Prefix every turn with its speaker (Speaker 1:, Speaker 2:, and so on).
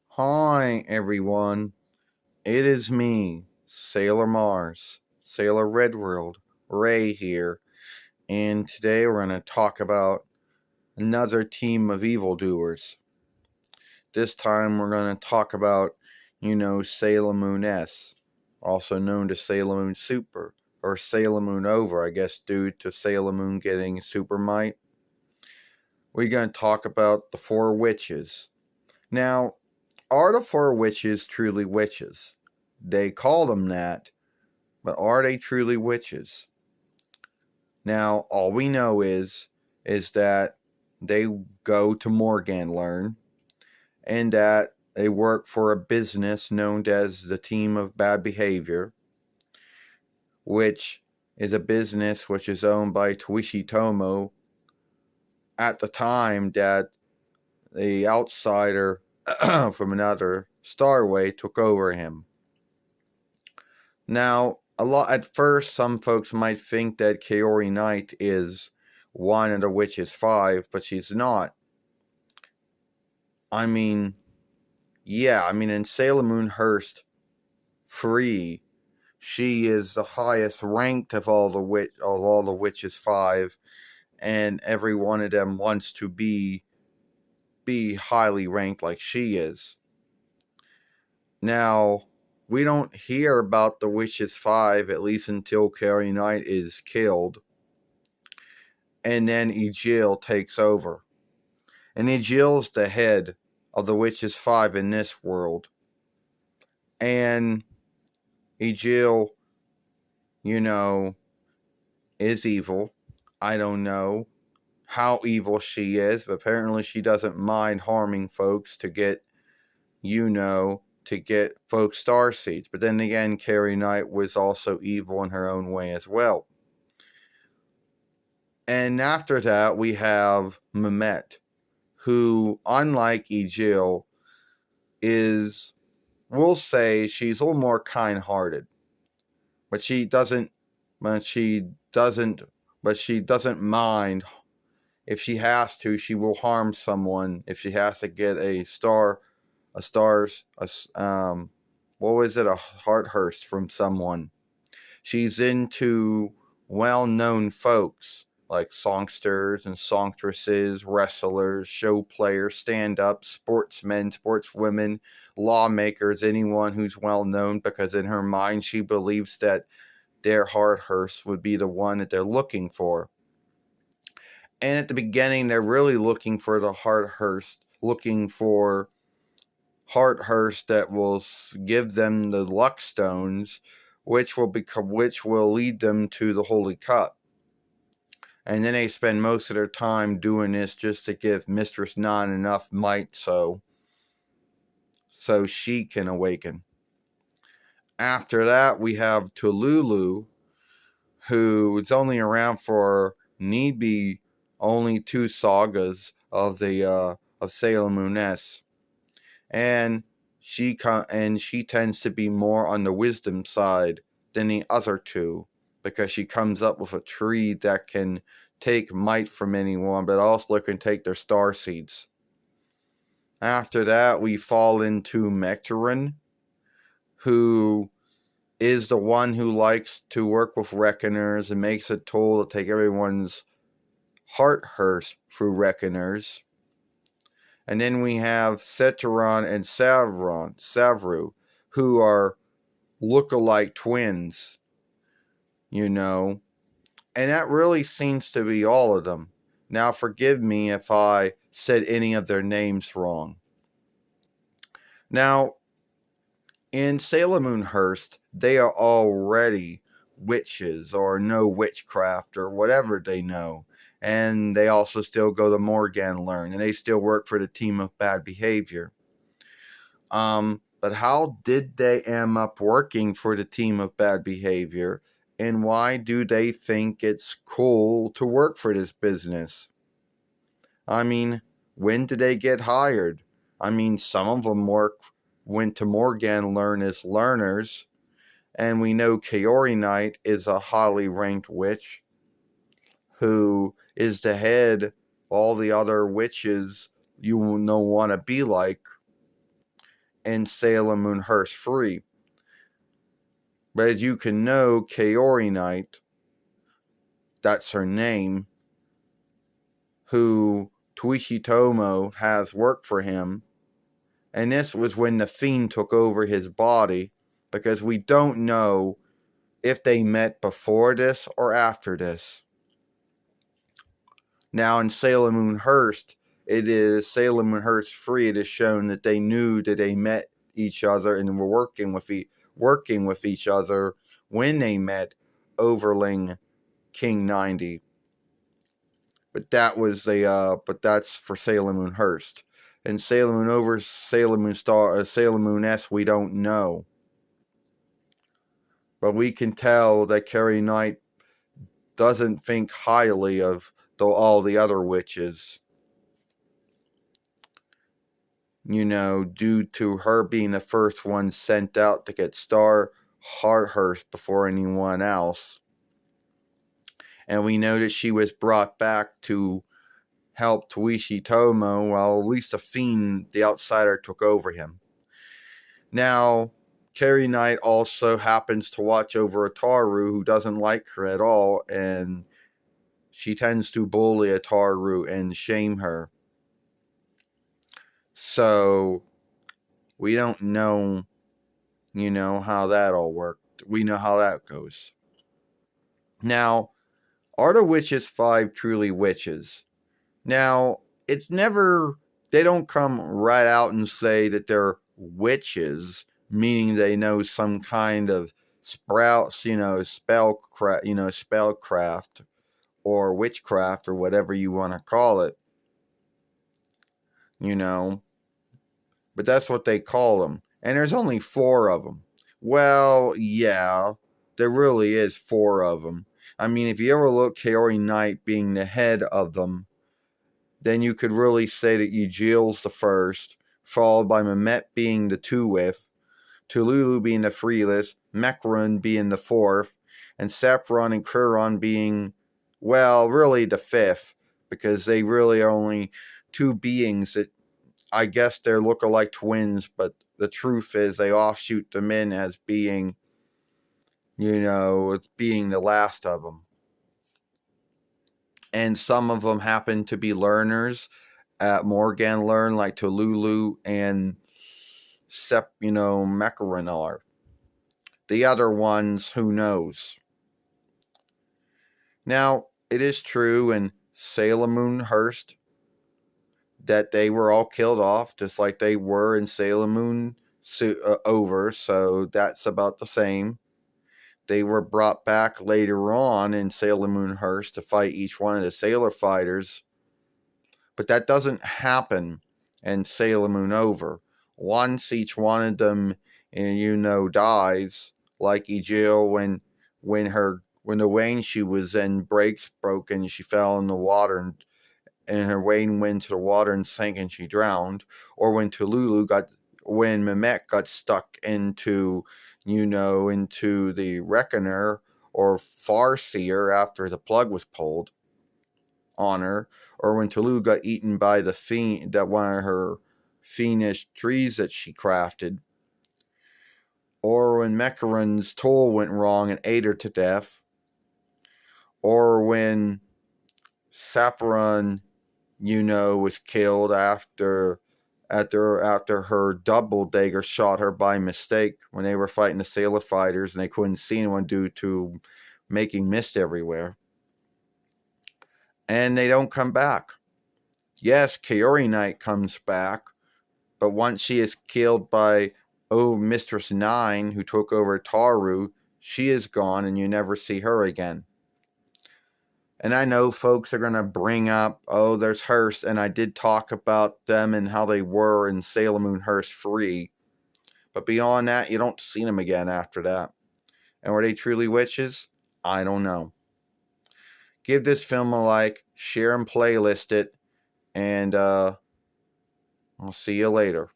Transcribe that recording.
Speaker 1: Hi, everyone. It is me, Sailor Mars, Sailor Redworld, Ray here, and today we're going to talk about another team of evildoers. This time we're going to talk about, Sailor Moon S, also known to Sailor Moon Super, or Sailor Moon Over, I guess, due to Sailor Moon getting super might. We're going to talk about the four witches. Now, are the four witches truly witches? They call them that, but are they truly witches? Now, all we know is that they go to Morganlern and that they work for a business known as the Team of Bad Behavior, which is a business which is owned by Tomo at the time that the outsider from another starway took over him. Now, at first, some folks might think that Kaori Knight is one of the Witches 5, but she's not. In Sailor Moon Hearst 3, she is the highest ranked of all the Witches 5, and every one of them wants to be highly ranked like she is. Now, we don't hear about the Witches 5, at least until Kaori Knight is killed. And then Eugeal takes over. And Eugeal's the head of the Witches 5 in this world. And Eugeal, is evil. I don't know how evil she is, but apparently she doesn't mind harming folks to get, folks star seeds. But then again, Kaori Knight was also evil in her own way as well. And after that, we have Mimet, who, unlike Eugeal, we'll say she's a little more kind-hearted. But she doesn't mind. If she has to, she will harm someone if she has to get a Hearthurst from someone. She's into well-known folks like songsters and songstresses, wrestlers, show players, stand-ups, sportsmen, sportswomen, lawmakers, anyone who's well-known, because in her mind she believes that their Hearthurst would be the one that they're looking for. And at the beginning, they're really looking for the Hearthurst, that will give them the luck stones, which will lead them to the Holy Cup. And then they spend most of their time doing this just to give Mistress Nine enough might so she can awaken. After that, we have Telulu, who is only around for need be only 2 sagas of Sailor Moon S, and she tends to be more on the wisdom side than the other 2, because she comes up with a tree that can take might from anyone, but also can take their star seeds. After that, we fall into Mecterin, who is the one who likes to work with Reckoners and makes a tool to take everyone's Hearthurst through Reckoners. And then we have Ceteron and Savru, who are look-alike twins, and that really seems to be all of them. Now, forgive me if I said any of their names wrong. Now, in Sailor Moon Hearst, they are already witches or know witchcraft or whatever they know. And they also still go to Morganlern, and they still work for the Team of Bad Behavior. But how did they end up working for the Team of Bad Behavior, and why do they think it's cool to work for this business? When did they get hired? Some of them went to Morganlern as learners, and we know Kaori Knight is a highly ranked witch who is the head of all the other witches you will want to be like in Sailor Moon Hearst Free. But as you can know, Kaori Knight, that's her name, who Tomo has worked for him. And this was when the Fiend took over his body, because we don't know if they met before this or after this. Now in Sailor Moon Hearst, it is Sailor Moon Hearst Free. It is shown that they knew that they met each other and were working with each other when they met Overling King 90. But that's for Sailor Moon Hearst. And Sailor Moon Sailor Moon Sailor Moon S, we don't know. But we can tell that Carrie Knight doesn't think highly of all the other witches. Due to her being the first one sent out to get Star Hearthurst before anyone else. And we know that she was brought back to help Tomo, while at least the Fiend, the outsider, took over him. Now, Carrie Knight also happens to watch over Ataru, who doesn't like her at all, and she tends to bully Ataru and shame her. So, we don't know, how that all worked. We know how that goes. Now, are the Witches 5 truly witches? Now, it's never, they don't come right out and say that they're witches, meaning they know some kind of spellcraft or witchcraft or whatever you want to call it. But that's what they call them. And there's only 4 of them. Well, yeah, there really is 4 of them. I mean, if you ever look Kaori Knight being the head of them, then you could really say that Eugeal's the first, followed by Mimet being the 2-with, Telulu being the 3-less, Mechrun being the 4th, and Cyprin and Chiron being, well, really the 5th, because they really are only 2 beings that, I guess they're look-alike twins, but the truth is they offshoot them in as being, being the last of them. And some of them happen to be learners at Morgan Learn, like Telulu and Mechrun are. The other ones, who knows? Now, it is true in Sailor Moon Hearst that they were all killed off, just like they were in Sailor Moon Over, so that's about the same. They were brought back later on in Sailor Moon Hearst to fight each one of the Sailor Fighters, but that doesn't happen in Sailor Moon Over. Once each one of them, dies, like Eugeal when the Wayne she was in broke and she fell in the water and her Wayne went to the water and sank and she drowned, or when Mimet got stuck into the Reckoner or Farseer after the plug was pulled on her, or when Telulu got eaten by the fiend, that one of her fiendish trees that she crafted, or when Mechrun's tool went wrong and ate her to death, or when Cyprin, was killed after her double dagger shot her by mistake when they were fighting the Sailor Fighters and they couldn't see anyone due to making mist everywhere. And they don't come back. Yes, Kaori Knight comes back, but once she is killed by Mistress 9, who took over Taru, she is gone and you never see her again. And I know folks are going to bring up, there's Hearst, and I did talk about them and how they were in Sailor Moon Hearst Free. But beyond that, you don't see them again after that. And were they truly witches? I don't know. Give this film a like, share and playlist it, and I'll see you later.